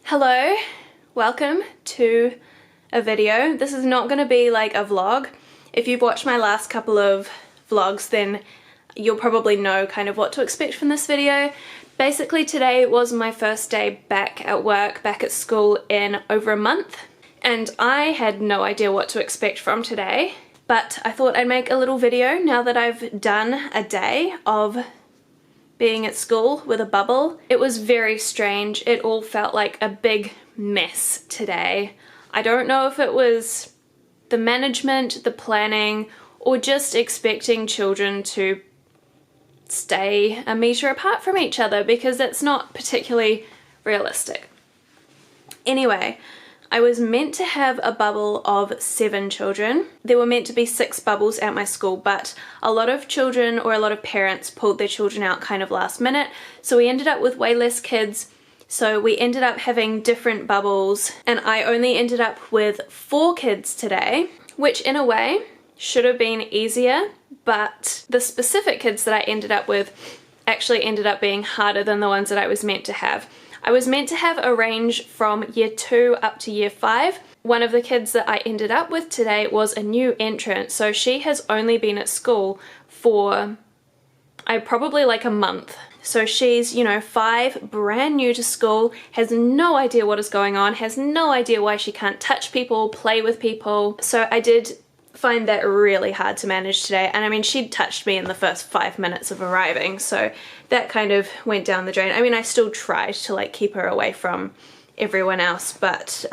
Hello, welcome to a video. This is not going to be like a vlog. If you've watched my last couple of vlogs, then you'll probably know kind of what to expect from this video. Basically today was my first day back at work, back at school in over a month, and I had no idea what to expect from today, but I thought I'd make a little video now that I've done a day of being at school with a bubble. It was very strange. It all felt like a big mess today. I don't know if it was the management, the planning, or just expecting children to stay a meter apart from each other, because that's not particularly realistic. Anyway, I was meant to have a bubble of 7 children. There were meant to be 6 bubbles at my school, but a lot of children or a lot of parents pulled their children out kind of last minute, so we ended up with way less kids. So we ended up having different bubbles, and I only ended up with 4 kids today, which in a way should have been easier, but the specific kids that I ended up with actually ended up being harder than the ones that I was meant to have. I was meant to have a range from year 2 up to year 5. One of the kids that I ended up with today was a new entrant, so she has only been at school for probably like a month. So she's, 5, brand new to school, has no idea what is going on, has no idea why she can't touch people, play with people. So I did find that really hard to manage today, and I mean, she'd touched me in the first 5 minutes of arriving, so that kind of went down the drain. I mean, I still tried to like keep her away from everyone else, but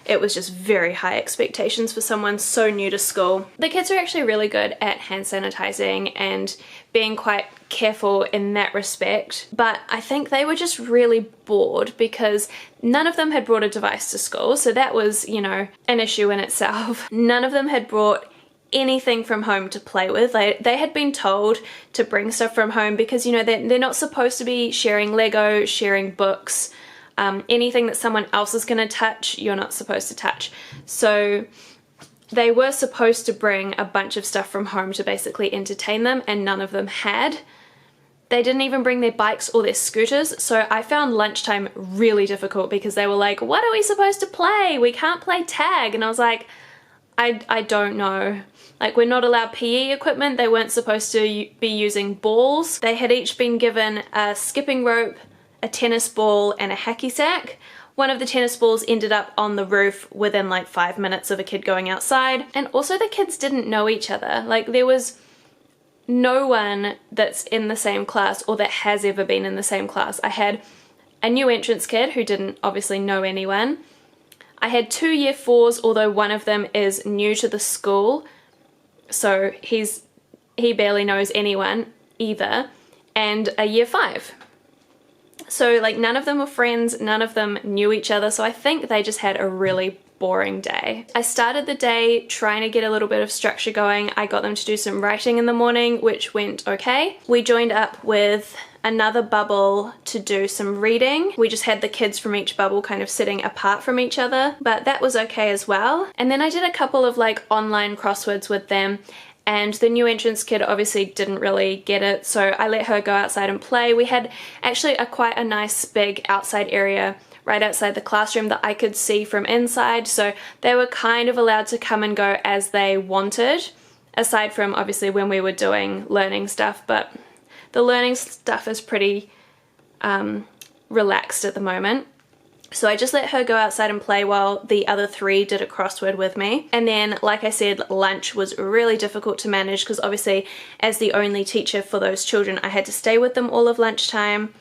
it was just very high expectations for someone so new to school. The kids are actually really good at hand sanitizing and being quite careful in that respect, but I think they were just really bored because none of them had brought a device to school, so that was, an issue in itself. None of them had brought anything from home to play with. They had been told to bring stuff from home because, they're not supposed to be sharing Lego, sharing books. Anything that someone else is going to touch, you're not supposed to touch. So they were supposed to bring a bunch of stuff from home to basically entertain them, and none of them had. They didn't even bring their bikes or their scooters, so I found lunchtime really difficult because they were like, what are we supposed to play? We can't play tag. And I was like, I don't know. Like, we're not allowed PE equipment. They weren't supposed to be using balls. They had each been given a skipping rope, a tennis ball, and a hacky sack. One of the tennis balls ended up on the roof within like 5 minutes of a kid going outside. And also the kids didn't know each other. Like, there was no one that's in the same class or that has ever been in the same class. I had a new entrance kid who didn't obviously know anyone. I had 2 year 4s, although one of them is new to the school, so he barely knows anyone either, and a year 5. So like none of them were friends, none of them knew each other, so I think they just had a really boring day. I started the day trying to get a little bit of structure going. I got them to do some writing in the morning, which went okay. We joined up with another bubble to do some reading. We just had the kids from each bubble kind of sitting apart from each other, but that was okay as well. And then I did a couple of like online crosswords with them, and the new entrance kid obviously didn't really get it, so I let her go outside and play. We had actually quite a nice big outside area right outside the classroom that I could see from inside, so they were kind of allowed to come and go as they wanted, aside from obviously when we were doing learning stuff, but the learning stuff is pretty relaxed at the moment. So I just let her go outside and play while the other 3 did a crossword with me. And then, like I said, lunch was really difficult to manage because obviously as the only teacher for those children, I had to stay with them all of lunchtime.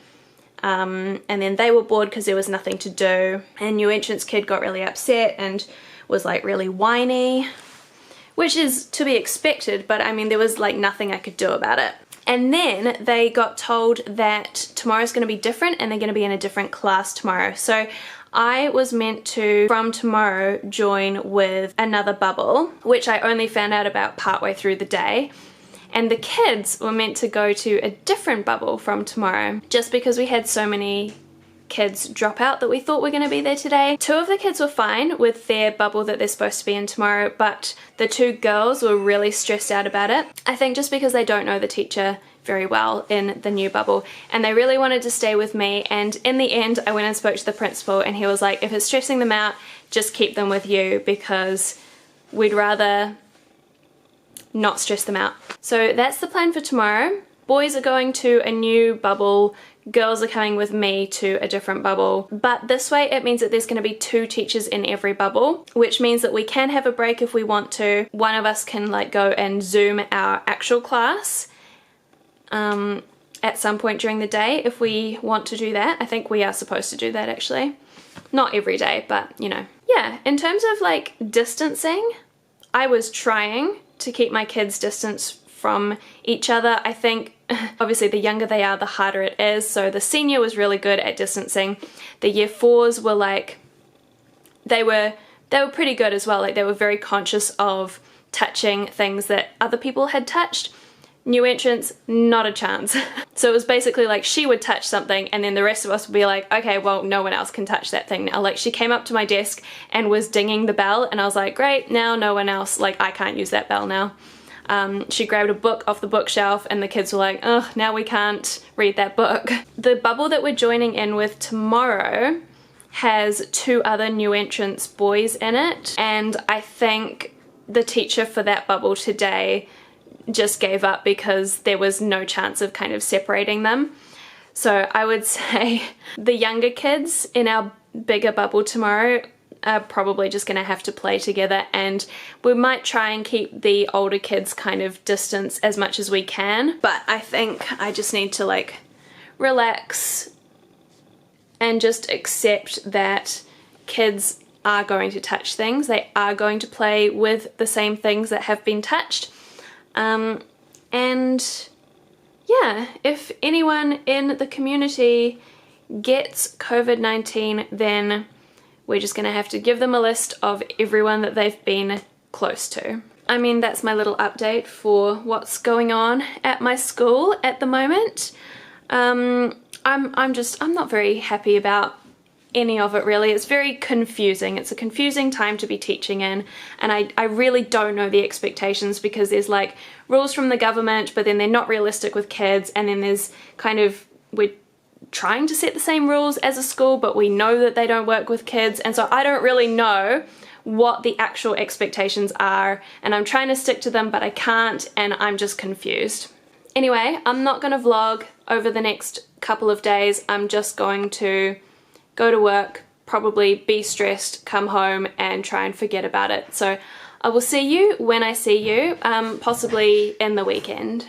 And then they were bored because there was nothing to do. And new entrance kid got really upset and was like really whiny, which is to be expected, but I mean, there was like nothing I could do about it. And then they got told that tomorrow's going to be different and they're going to be in a different class tomorrow. So I was meant to, from tomorrow, join with another bubble, which I only found out about partway through the day. And the kids were meant to go to a different bubble from tomorrow, just because we had so many kids drop out that we thought were going to be there today. 2 of the kids were fine with their bubble that they're supposed to be in tomorrow, but the 2 girls were really stressed out about it. I think just because they don't know the teacher very well in the new bubble, and they really wanted to stay with me. And in the end I went and spoke to the principal, and he was like, if it's stressing them out, just keep them with you, because we'd rather not stress them out. So that's the plan for tomorrow. Boys are going to a new bubble, girls are coming with me to a different bubble, but this way it means that there's going to be 2 teachers in every bubble, which means that we can have a break if we want to. One of us can like go and Zoom our actual class at some point during the day if we want to do that. I think we are supposed to do that actually. Not every day, but you know. Yeah, in terms of like distancing, I was trying to keep my kids distance from each other. I think obviously the younger they are, the harder it is. So the senior was really good at distancing. The year 4s were like, they were pretty good as well. Like they were very conscious of touching things that other people had touched. New entrants, not a chance. So it was basically like she would touch something and then the rest of us would be like, okay, well, no one else can touch that thing now. Like she came up to my desk and was dinging the bell and I was like, great, now no one else, like I can't use that bell now. She grabbed a book off the bookshelf and the kids were like, ugh, now we can't read that book. The bubble that we're joining in with tomorrow has 2 other new entrants boys in it, and I think the teacher for that bubble today just gave up because there was no chance of kind of separating them. So I would say the younger kids in our bigger bubble tomorrow are probably just gonna have to play together, and we might try and keep the older kids kind of distance as much as we can. But I think I just need to like relax and just accept that kids are going to touch things. They are going to play with the same things that have been touched. And yeah, if anyone in the community gets COVID-19, then we're just gonna have to give them a list of everyone that they've been close to. I mean, that's my little update for what's going on at my school at the moment. I'm not very happy about any of it really. It's very confusing. It's a confusing time to be teaching in, and I really don't know the expectations, because there's like rules from the government but then they're not realistic with kids, and then there's kind of, we're trying to set the same rules as a school but we know that they don't work with kids, and so I don't really know what the actual expectations are, and I'm trying to stick to them but I can't, and I'm just confused. Anyway, I'm not gonna vlog over the next couple of days. I'm just going to go to work, probably be stressed, come home and try and forget about it. So I will see you when I see you, possibly in the weekend.